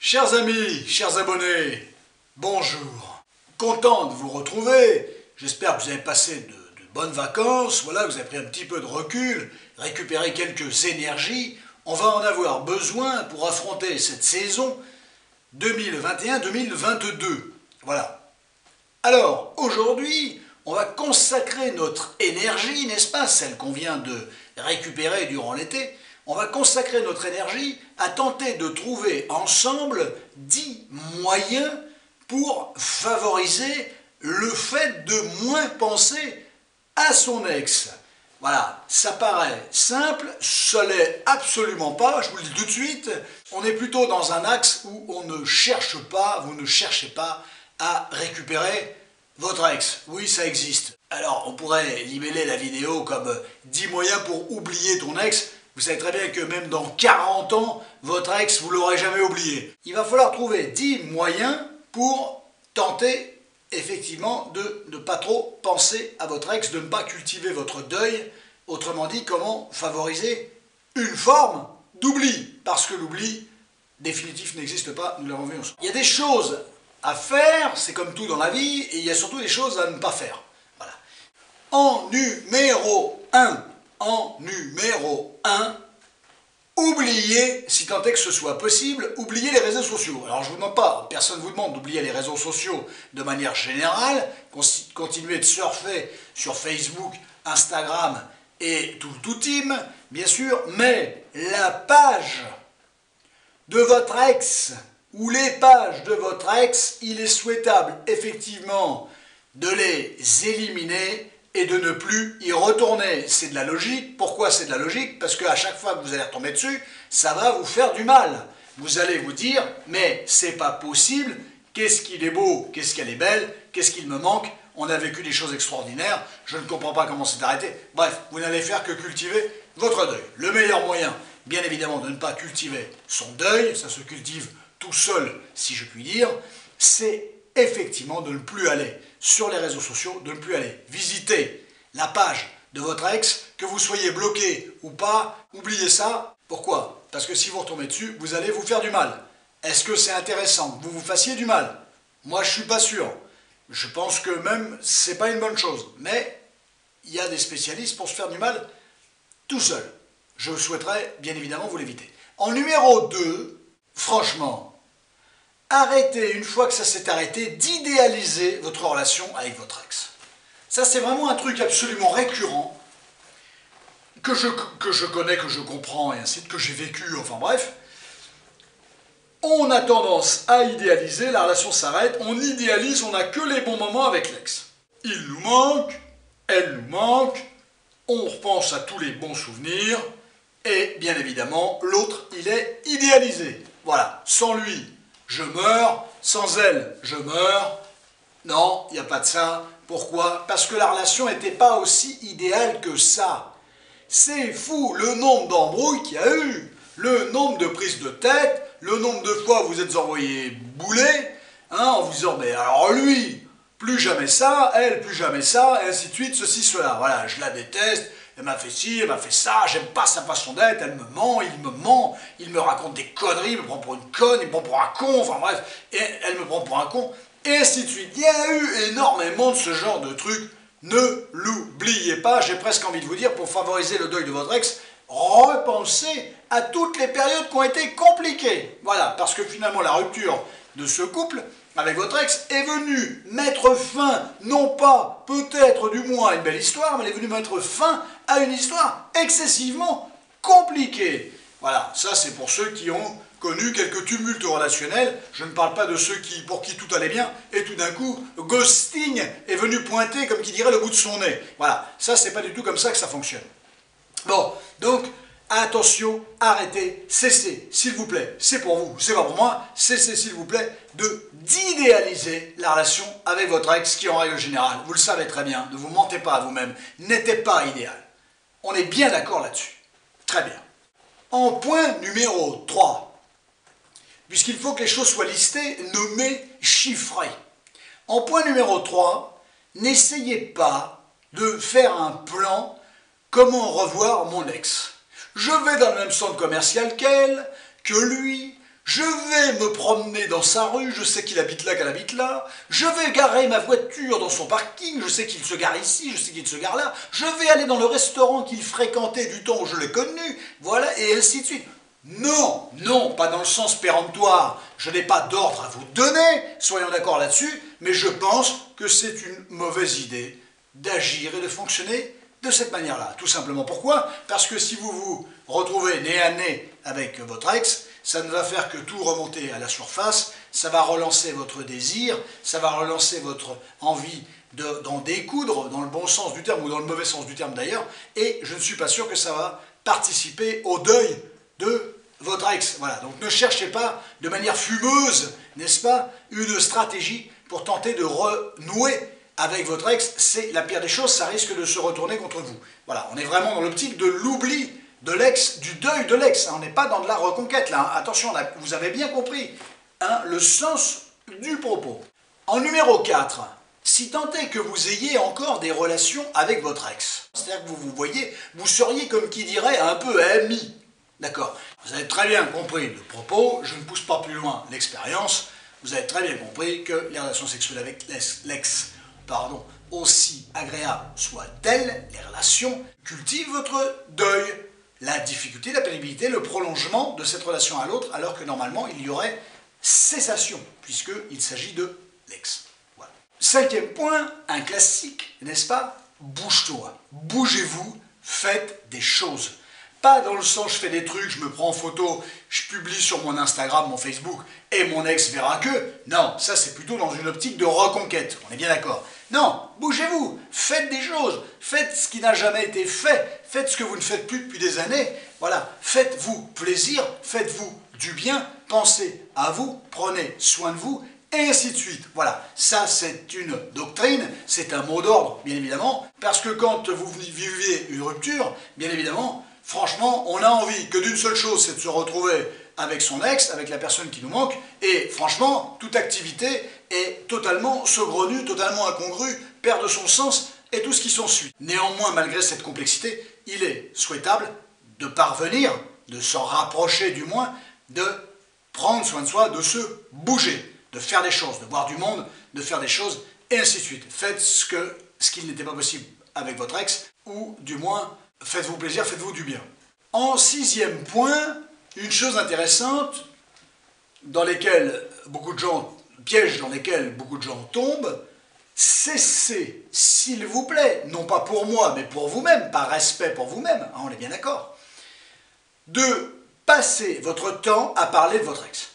Chers amis, chers abonnés, bonjour. Content de vous retrouver. J'espère que vous avez passé de bonnes vacances. Voilà, vous avez pris un petit peu de recul, récupéré quelques énergies. On va en avoir besoin pour affronter cette saison 2021-2022. Voilà. Alors, aujourd'hui, on va consacrer notre énergie, n'est-ce pas, celle qu'on vient de récupérer durant l'été. On va consacrer notre énergie à tenter de trouver ensemble 10 moyens pour favoriser le fait de moins penser à son ex. Voilà, ça paraît simple, ça l'est absolument pas, je vous le dis tout de suite. On est plutôt dans un axe où on ne cherche pas, vous ne cherchez pas à récupérer votre ex. Oui, ça existe. Alors, on pourrait libeller la vidéo comme 10 moyens pour oublier ton ex. Vous savez très bien que même dans 40 ans, votre ex, vous ne l'aurez jamais oublié. Il va falloir trouver 10 moyens pour tenter effectivement de ne pas trop penser à votre ex, de ne pas cultiver votre deuil. Autrement dit, comment favoriser une forme d'oubli. Parce que l'oubli définitif n'existe pas, nous l'avons vu ensemble. Il y a des choses à faire, c'est comme tout dans la vie, et il y a surtout des choses à ne pas faire. Voilà. En numéro 1, oubliez, si tant est que ce soit possible, oubliez les réseaux sociaux. Alors je ne vous demande pas, personne ne vous demande d'oublier les réseaux sociaux de manière générale, continuez de surfer sur Facebook, Instagram et tout team, bien sûr, mais la page de votre ex, ou les pages de votre ex, il est souhaitable effectivement de les éliminer et de ne plus y retourner. C'est de la logique. Pourquoi c'est de la logique? Parce qu'à chaque fois que vous allez retomber dessus, ça va vous faire du mal. Vous allez vous dire, mais c'est pas possible, qu'est-ce qu'il est beau, qu'est-ce qu'elle est belle, qu'est-ce qu'il me manque, on a vécu des choses extraordinaires, je ne comprends pas comment c'est arrêté. Bref, vous n'allez faire que cultiver votre deuil. Le meilleur moyen, bien évidemment, de ne pas cultiver son deuil, ça se cultive tout seul, si je puis dire, c'est effectivement de ne plus aller sur les réseaux sociaux, de ne plus aller visiter la page de votre ex, que vous soyez bloqué ou pas, oubliez ça. Pourquoi? Parce que si vous retombez dessus, vous allez vous faire du mal. Est-ce que c'est intéressant que vous vous fassiez du mal? Moi, je ne suis pas sûr. Je pense que même, c'est pas une bonne chose. Mais il y a des spécialistes pour se faire du mal tout seul. Je souhaiterais, bien évidemment, vous l'éviter. En numéro 2, franchement, arrêtez, une fois que ça s'est arrêté, d'idéaliser votre relation avec votre ex. Ça, c'est vraiment un truc absolument récurrent, que je connais, que je comprends, et ainsi de suite, que j'ai vécu, enfin bref. On a tendance à idéaliser, la relation s'arrête, on idéalise, on n'a que les bons moments avec l'ex. Il nous manque, elle nous manque, on repense à tous les bons souvenirs, et bien évidemment, l'autre, il est idéalisé. Voilà, sans lui, je meurs, sans elle, je meurs. Non, il n'y a pas de ça. Pourquoi? Parce que la relation n'était pas aussi idéale que ça. C'est fou le nombre d'embrouilles qu'il y a eu, le nombre de prises de tête, le nombre de fois où vous êtes envoyé bouler, hein, en vous disant, mais alors lui, plus jamais ça, elle, plus jamais ça, et ainsi de suite, ceci, cela. Voilà, je la déteste. Elle m'a fait ci, elle m'a fait ça, j'aime pas sa façon d'être, elle me ment, il me raconte des conneries, il me prend pour une conne, il me prend pour un con, enfin bref, et elle me prend pour un con, et ainsi de suite. Il y a eu énormément de ce genre de trucs, ne l'oubliez pas, j'ai presque envie de vous dire, pour favoriser le deuil de votre ex, repensez à toutes les périodes qui ont été compliquées. Voilà, parce que finalement la rupture de ce couple avec votre ex est venue mettre fin, non pas peut-être du moins à une belle histoire, mais elle est venue mettre fin à une histoire excessivement compliquée. Voilà, ça c'est pour ceux qui ont connu quelques tumultes relationnels. Je ne parle pas de ceux pour qui tout allait bien, et tout d'un coup, ghosting est venu pointer, comme qui dirait, le bout de son nez. Voilà, ça c'est pas du tout comme ça que ça fonctionne. Bon, donc, attention, arrêtez, cessez, s'il vous plaît, c'est pour vous, c'est pas pour moi, cessez, s'il vous plaît, d'idéaliser la relation avec votre ex, qui en règle générale, vous le savez très bien, ne vous mentez pas à vous-même, n'était pas idéal. On est bien d'accord là-dessus. Très bien. En point numéro 3, puisqu'il faut que les choses soient listées, nommées, chiffrées. En point numéro 3, n'essayez pas de faire un plan comment revoir mon ex. Je vais dans le même centre commercial qu'elle, que lui, Je vais me promener dans sa rue, je sais qu'il habite là, qu'elle habite là. Je vais garer ma voiture dans son parking, je sais qu'il se gare ici, je sais qu'il se gare là. Je vais aller dans le restaurant qu'il fréquentait du temps où je l'ai connu, voilà, et ainsi de suite. Non, non, pas dans le sens péremptoire. Je n'ai pas d'ordre à vous donner, soyons d'accord là-dessus, mais je pense que c'est une mauvaise idée d'agir et de fonctionner de cette manière-là. Tout simplement pourquoi? Parce que si vous vous retrouvez nez à nez avec votre ex, ça ne va faire que tout remonter à la surface, ça va relancer votre désir, ça va relancer votre envie d'en découdre, dans le bon sens du terme ou dans le mauvais sens du terme d'ailleurs, et je ne suis pas sûr que ça va participer au deuil de votre ex. Voilà, donc ne cherchez pas de manière fumeuse, n'est-ce pas, une stratégie pour tenter de renouer avec votre ex. C'est la pire des choses, ça risque de se retourner contre vous. Voilà, on est vraiment dans l'optique de l'oubli de l'ex, du deuil de l'ex. On n'est pas dans de la reconquête là. Attention, là, vous avez bien compris le sens du propos. En numéro 4, si tant est que vous ayez encore des relations avec votre ex, c'est-à-dire que vous vous voyez, vous seriez comme qui dirait un peu amis. D'accord. Vous avez très bien compris le propos, je ne pousse pas plus loin l'expérience, vous avez très bien compris que les relations sexuelles avec l'ex, aussi agréables soient-elles, les relations cultivent votre deuil, la difficulté, la pénibilité, le prolongement de cette relation à l'autre, alors que normalement il y aurait cessation, puisqu'il s'agit de l'ex. Voilà. 5e point, un classique, n'est-ce pas? Bouge-toi, bougez-vous, faites des choses. Pas dans le sens je fais des trucs, je me prends en photo, je publie sur mon Instagram, mon Facebook, et mon ex verra que. Non, ça c'est plutôt dans une optique de reconquête, on est bien d'accord. Non, bougez-vous, faites des choses, faites ce qui n'a jamais été fait, faites ce que vous ne faites plus depuis des années, voilà, faites-vous plaisir, faites-vous du bien, pensez à vous, prenez soin de vous, et ainsi de suite. Voilà, ça c'est une doctrine, c'est un mot d'ordre, bien évidemment, parce que quand vous vivez une rupture, bien évidemment, franchement, on a envie que d'une seule chose, c'est de se retrouver avec son ex, avec la personne qui nous manque, et franchement, toute activité est totalement saugrenue, totalement incongrue, perd de son sens, et tout ce qui s'ensuit. Néanmoins, malgré cette complexité, il est souhaitable de parvenir, de s'en rapprocher du moins, de prendre soin de soi, de se bouger, de faire des choses, de voir du monde, de faire des choses, et ainsi de suite. Faites ce qui n'était pas possible avec votre ex, ou du moins, faites-vous plaisir, faites-vous du bien. En 6e point, une chose intéressante, dans lesquelles beaucoup de gens, pièges dans lesquels beaucoup de gens tombent, cessez, s'il vous plaît, non pas pour moi, mais pour vous-même, par respect pour vous-même, hein, on est bien d'accord, de passer votre temps à parler de votre ex.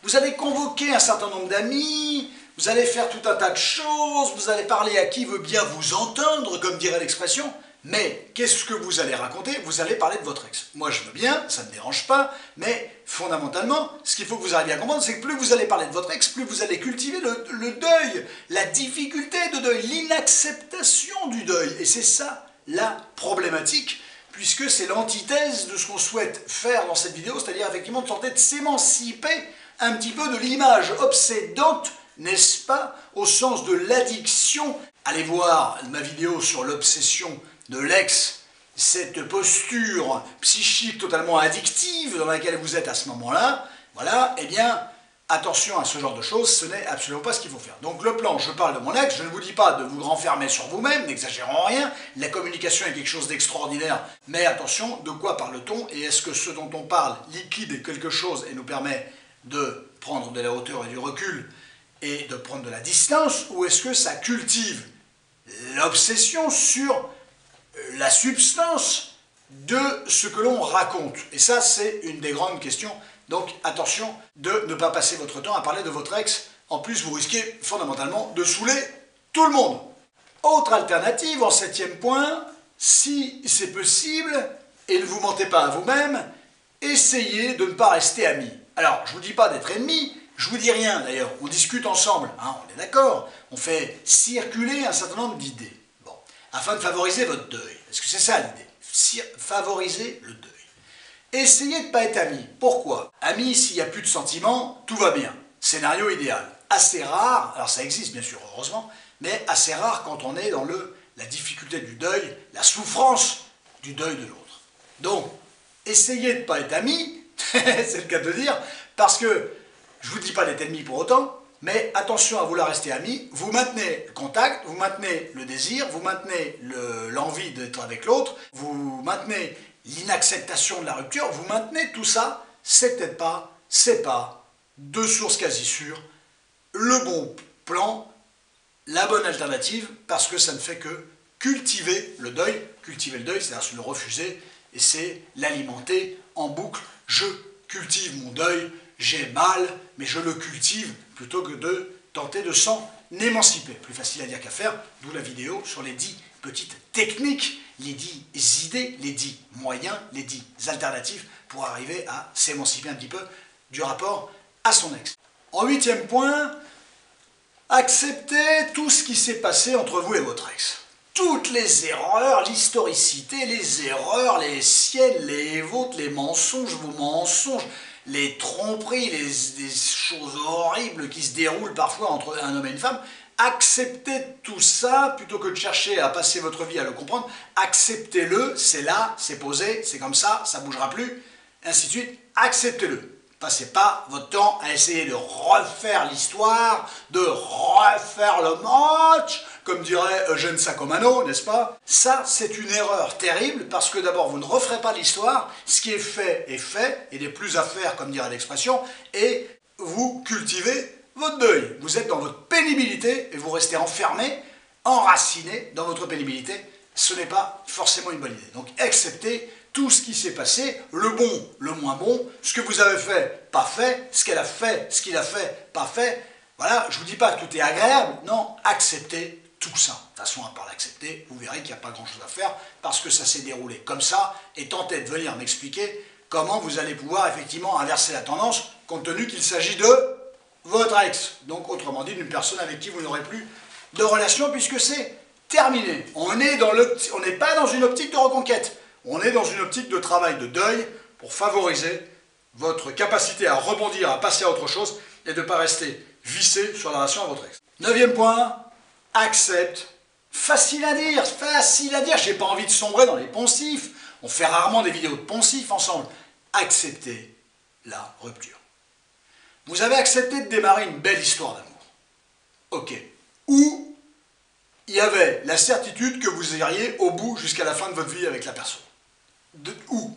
Vous allez convoquer un certain nombre d'amis, vous allez faire tout un tas de choses, vous allez parler à qui veut bien vous entendre, comme dirait l'expression, mais qu'est-ce que vous allez raconter? Vous allez parler de votre ex. Moi je veux bien, ça ne me dérange pas, mais fondamentalement, ce qu'il faut que vous arriviez à comprendre, c'est que plus vous allez parler de votre ex, plus vous allez cultiver le deuil, la difficulté de deuil, l'inacceptation du deuil. Et c'est ça la problématique, puisque c'est l'antithèse de ce qu'on souhaite faire dans cette vidéo, c'est-à-dire effectivement de tenter de s'émanciper un petit peu de l'image obsédante, n'est-ce pas, au sens de l'addiction. Allez voir ma vidéo sur l'obsession de l'ex, cette posture psychique totalement addictive dans laquelle vous êtes à ce moment-là, voilà, eh bien, attention à ce genre de choses, ce n'est absolument pas ce qu'il faut faire. Donc le plan, je parle de mon ex, je ne vous dis pas de vous renfermer sur vous-même, n'exagérons rien, la communication est quelque chose d'extraordinaire, mais attention, de quoi parle-t-on, et est-ce que ce dont on parle liquide quelque chose et nous permet de prendre de la hauteur et du recul, et de prendre de la distance, ou est-ce que ça cultive l'obsession sur la substance de ce que l'on raconte? Et ça, c'est une des grandes questions. Donc, attention de ne pas passer votre temps à parler de votre ex. En plus, vous risquez fondamentalement de saouler tout le monde. Autre alternative, en 7e point, si c'est possible, et ne vous mentez pas à vous-même, essayez de ne pas rester amis. Alors, je ne vous dis pas d'être ennemis, je vous dis rien d'ailleurs, on discute ensemble, hein, on est d'accord, on fait circuler un certain nombre d'idées, bon, afin de favoriser votre deuil, parce que c'est ça l'idée, favoriser le deuil. Essayez de ne pas être amis, pourquoi? Amis, s'il n'y a plus de sentiments, tout va bien, scénario idéal, assez rare, alors ça existe bien sûr, heureusement, mais assez rare quand on est dans la difficulté du deuil, la souffrance du deuil de l'autre. Donc, essayez de ne pas être amis, c'est le cas de dire, Parce que, je ne vous dis pas d'être ennemi pour autant, mais attention à vouloir rester amis, vous maintenez le contact, vous maintenez le désir, vous maintenez l'envie d'être avec l'autre, vous maintenez l'inacceptation de la rupture, vous maintenez tout ça, c'est peut-être pas, c'est pas, de sources quasi sûres, le bon plan, la bonne alternative, parce que ça ne fait que cultiver le deuil, c'est-à-dire le refuser, et c'est l'alimenter en boucle. Je cultive mon deuil, j'ai mal, mais je le cultive plutôt que de tenter de s'en émanciper. Plus facile à dire qu'à faire, d'où la vidéo sur les 10 petites techniques, les 10 idées, les 10 moyens, les 10 alternatives pour arriver à s'émanciper un petit peu du rapport à son ex. En 8e point, acceptez tout ce qui s'est passé entre vous et votre ex. Toutes les erreurs, l'historicité, les erreurs, les siennes, les vôtres, les mensonges, vos mensonges, les tromperies, les choses horribles qui se déroulent parfois entre un homme et une femme, acceptez tout ça plutôt que de chercher à passer votre vie à le comprendre. Acceptez-le, c'est là, c'est posé, c'est comme ça ne bougera plus, ainsi de suite. Acceptez-le. Passez pas votre temps à essayer de refaire l'histoire, de refaire le match, comme dirait Eugène Sacomano, n'est-ce pas? Ça, c'est une erreur terrible, parce que d'abord, vous ne referez pas l'histoire, ce qui est fait, et n'est plus à faire, comme dirait l'expression, et vous cultivez votre deuil. Vous êtes dans votre pénibilité, et vous restez enfermé, enraciné dans votre pénibilité. Ce n'est pas forcément une bonne idée. Donc, acceptez tout ce qui s'est passé, le bon, le moins bon, ce que vous avez fait, pas fait, ce qu'elle a fait, ce qu'il a fait, pas fait. Voilà, je ne vous dis pas que tout est agréable, non, acceptez tout ça. De toute façon, à part l'accepter, vous verrez qu'il n'y a pas grand-chose à faire, parce que ça s'est déroulé comme ça, et tentez de venir m'expliquer comment vous allez pouvoir effectivement inverser la tendance, compte tenu qu'il s'agit de votre ex. Donc, autrement dit, d'une personne avec qui vous n'aurez plus de relation, puisque c'est terminé. On n'est pas dans une optique de reconquête. On est dans une optique de travail, de deuil, pour favoriser votre capacité à rebondir, à passer à autre chose, et de ne pas rester vissé sur la relation à votre ex. 9e point, accepte. Facile à dire, j'ai pas envie de sombrer dans les poncifs. On fait rarement des vidéos de poncifs ensemble. Acceptez la rupture. Vous avez accepté de démarrer une belle histoire d'amour. Ok. Où il y avait la certitude que vous iriez au bout jusqu'à la fin de votre vie avec la personne. Où?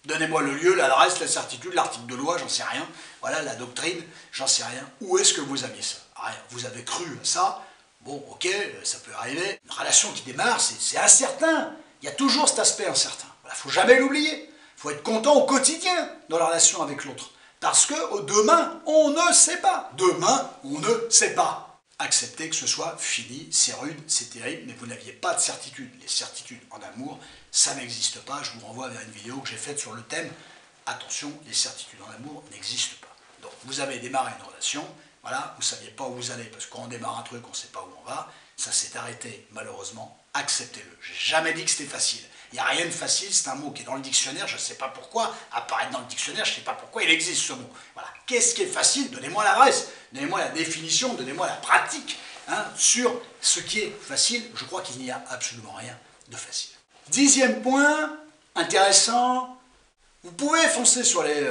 Donnez-moi le lieu, l'adresse, la certitude, l'article de loi, j'en sais rien. Voilà, la doctrine, j'en sais rien. Où est-ce que vous aviez ça? Rien. Vous avez cru à ça. Bon, ok, ça peut arriver. Une relation qui démarre, c'est incertain. Il y a toujours cet aspect incertain. Il ne faut jamais l'oublier. Il faut être content au quotidien dans la relation avec l'autre. Parce que demain, on ne sait pas. Demain, on ne sait pas. Acceptez que ce soit fini, c'est rude, c'est terrible, mais vous n'aviez pas de certitude. Les certitudes en amour, ça n'existe pas. Je vous renvoie vers une vidéo que j'ai faite sur le thème. Attention, les certitudes en amour n'existent pas. Donc, vous avez démarré une relation, voilà, vous ne saviez pas où vous allez, parce que quand on démarre un truc, on ne sait pas où on va. Ça s'est arrêté, malheureusement. Acceptez-le. J'ai jamais dit que c'était facile. Il n'y a rien de facile, c'est un mot qui est dans le dictionnaire, je ne sais pas pourquoi, apparaître dans le dictionnaire, je ne sais pas pourquoi il existe ce mot. Voilà. Qu'est-ce qui est facile? Donnez-moi l'adresse, donnez-moi la définition, donnez-moi la pratique sur ce qui est facile. Je crois qu'il n'y a absolument rien de facile. 10e point, intéressant, vous pouvez foncer sur les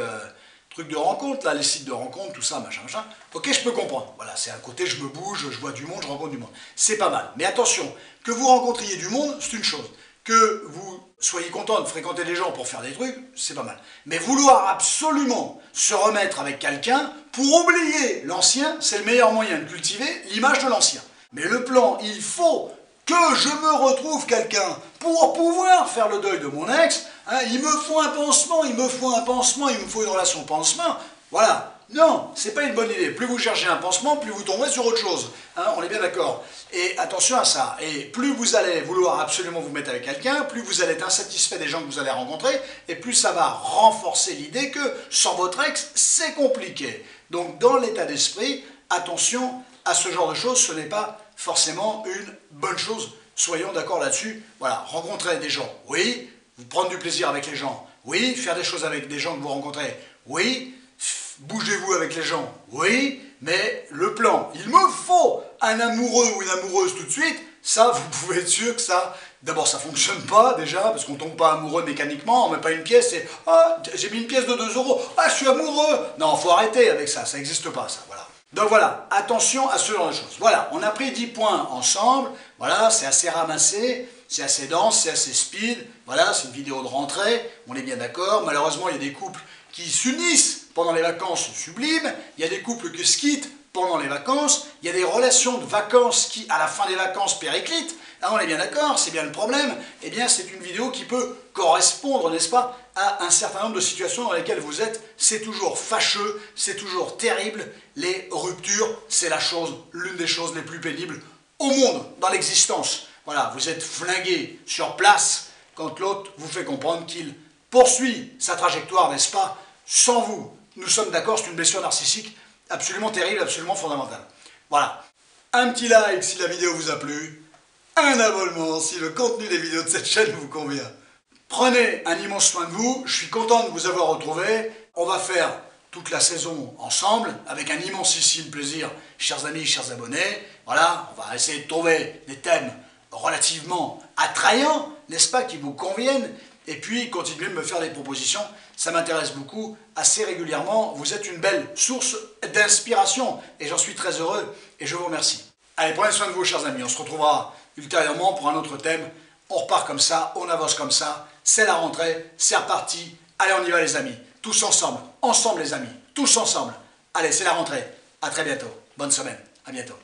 trucs de rencontre, là, les sites de rencontre, tout ça, machin, machin. Ok, je peux comprendre. Voilà, c'est un côté, je me bouge, je vois du monde, je rencontre du monde. C'est pas mal. Mais attention, que vous rencontriez du monde, c'est une chose. Que vous soyez content de fréquenter des gens pour faire des trucs, c'est pas mal. Mais vouloir absolument se remettre avec quelqu'un pour oublier l'ancien, c'est le meilleur moyen de cultiver l'image de l'ancien. Mais le plan, il faut que je me retrouve quelqu'un pour pouvoir faire le deuil de mon ex. Il me faut un pansement, il me faut une relation pansement. Voilà. Non, c'est pas une bonne idée. Plus vous cherchez un pansement, plus vous tomberez sur autre chose. On est bien d'accord. Et attention à ça. Et plus vous allez vouloir absolument vous mettre avec quelqu'un, plus vous allez être insatisfait des gens que vous allez rencontrer, et plus ça va renforcer l'idée que sans votre ex, c'est compliqué. Donc dans l'état d'esprit, attention à ce genre de choses, ce n'est pas forcément une bonne chose. Soyons d'accord là-dessus. Voilà, rencontrer des gens, oui. Vous prendre du plaisir avec les gens, oui. Faire des choses avec des gens que vous rencontrez, oui. Bougez-vous avec les gens, oui, mais le plan, il me faut un amoureux ou une amoureuse tout de suite, ça, vous pouvez être sûr que ça D'abord, ça fonctionne pas, déjà, parce qu'on tombe pas amoureux mécaniquement, on met pas une pièce et « Ah, j'ai mis une pièce de 2 €, ah, je suis amoureux !» Non, faut arrêter avec ça, ça n'existe pas, ça, voilà. Donc voilà, attention à ce genre de choses. Voilà, on a pris 10 points ensemble, voilà, c'est assez ramassé, c'est assez dense, c'est assez speed, voilà, c'est une vidéo de rentrée, on est bien d'accord. Malheureusement, il y a des couples qui s'unissent pendant les vacances sublimes, il y a des couples qui se quittent pendant les vacances, il y a des relations de vacances qui, à la fin des vacances, périclitent. Ah, on est bien d'accord, c'est bien le problème. Eh bien, c'est une vidéo qui peut correspondre, n'est-ce pas, à un certain nombre de situations dans lesquelles vous êtes. C'est toujours fâcheux, c'est toujours terrible. Les ruptures, c'est l'une des choses les plus pénibles au monde, dans l'existence. Voilà, vous êtes flingué sur place quand l'autre vous fait comprendre qu'il poursuit sa trajectoire, n'est-ce pas, sans vous. Nous sommes d'accord, c'est une blessure narcissique absolument terrible, absolument fondamentale. Voilà. Un petit like si la vidéo vous a plu. Un abonnement si le contenu des vidéos de cette chaîne vous convient. Prenez un immense soin de vous, je suis content de vous avoir retrouvé. On va faire toute la saison ensemble, avec un immensissime plaisir, chers amis, chers abonnés. Voilà, on va essayer de trouver des thèmes relativement attrayants, n'est-ce pas, qui vous conviennent, et puis continuez de me faire des propositions, ça m'intéresse beaucoup, assez régulièrement. Vous êtes une belle source d'inspiration, et j'en suis très heureux, et je vous remercie. Allez, prenez soin de vous, chers amis, on se retrouvera ultérieurement pour un autre thème. On repart comme ça, on avance comme ça, c'est la rentrée, c'est reparti. Allez, on y va les amis, tous ensemble les amis, tous ensemble. Allez, c'est la rentrée, à très bientôt, bonne semaine, à bientôt.